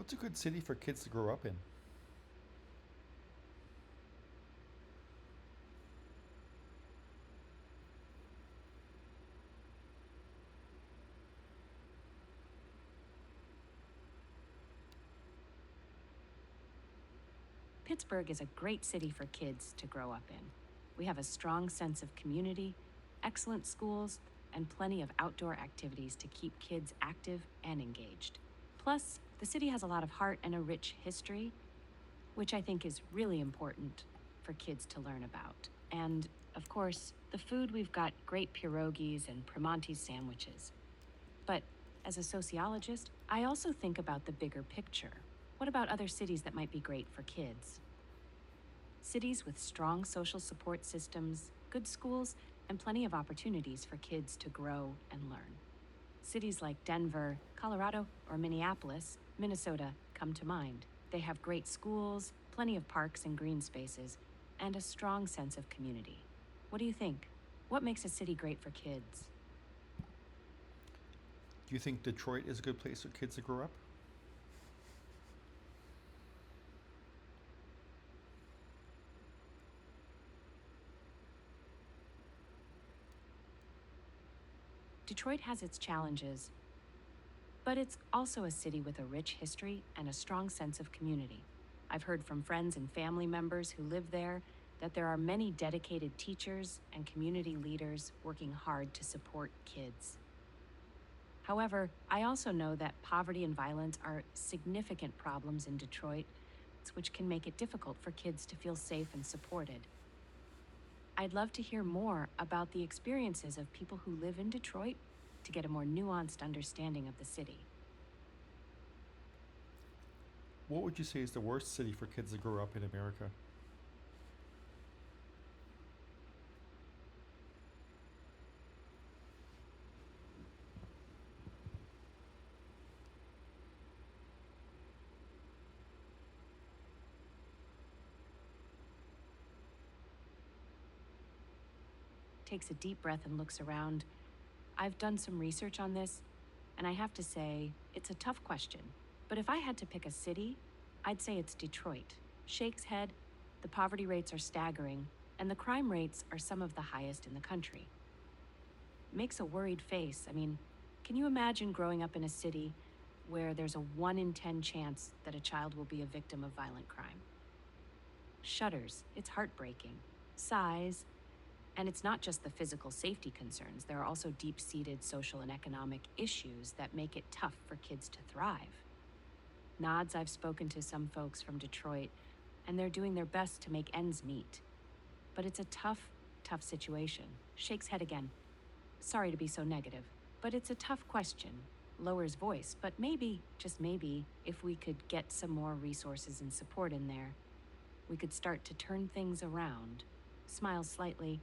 What's a good city for kids to grow up in? Pittsburgh is a great city for kids to grow up in. We have a strong sense of community, excellent schools, and plenty of outdoor activities to keep kids active and engaged. Plus, the city has a lot of heart and a rich history, which I think is really important for kids to learn about. And, of course, the food, we've got great pierogies and Primanti sandwiches. But as a sociologist, I also think about the bigger picture. What about other cities that might be great for kids? Cities with strong social support systems, good schools, and plenty of opportunities for kids to grow and learn. Cities like Denver, Colorado, or Minneapolis, Minnesota come to mind. They have great schools, plenty of parks and green spaces, and a strong sense of community. What do you think? What makes a city great for kids? Do you think Detroit is a good place for kids to grow up? Detroit has its challenges, but it's also a city with a rich history and a strong sense of community. I've heard from friends and family members who live there that there are many dedicated teachers and community leaders working hard to support kids. However, I also know that poverty and violence are significant problems in Detroit, which can make it difficult for kids to feel safe and supported. I'd love to hear more about the experiences of people who live in Detroit to get a more nuanced understanding of the city. What would you say is the worst city for kids to grow up in America? Takes a deep breath and looks around. I've done some research on this, and I have to say, it's a tough question. But if I had to pick a city, I'd say it's Detroit. Shakes head, the poverty rates are staggering, and the crime rates are some of the highest in the country. Makes a worried face. I mean, can you imagine growing up in a city where there's a 1 in 10 chance that a child will be a victim of violent crime? Shudders, it's heartbreaking. Sighs, and it's not just the physical safety concerns, there are also deep-seated social and economic issues that make it tough for kids to thrive. Nods, I've spoken to some folks from Detroit, and they're doing their best to make ends meet. But it's a tough, tough situation. Shakes head again. Sorry to be so negative, but it's a tough question. Lowers voice, but maybe, just maybe, if we could get some more resources and support in there, we could start to turn things around. Smiles slightly.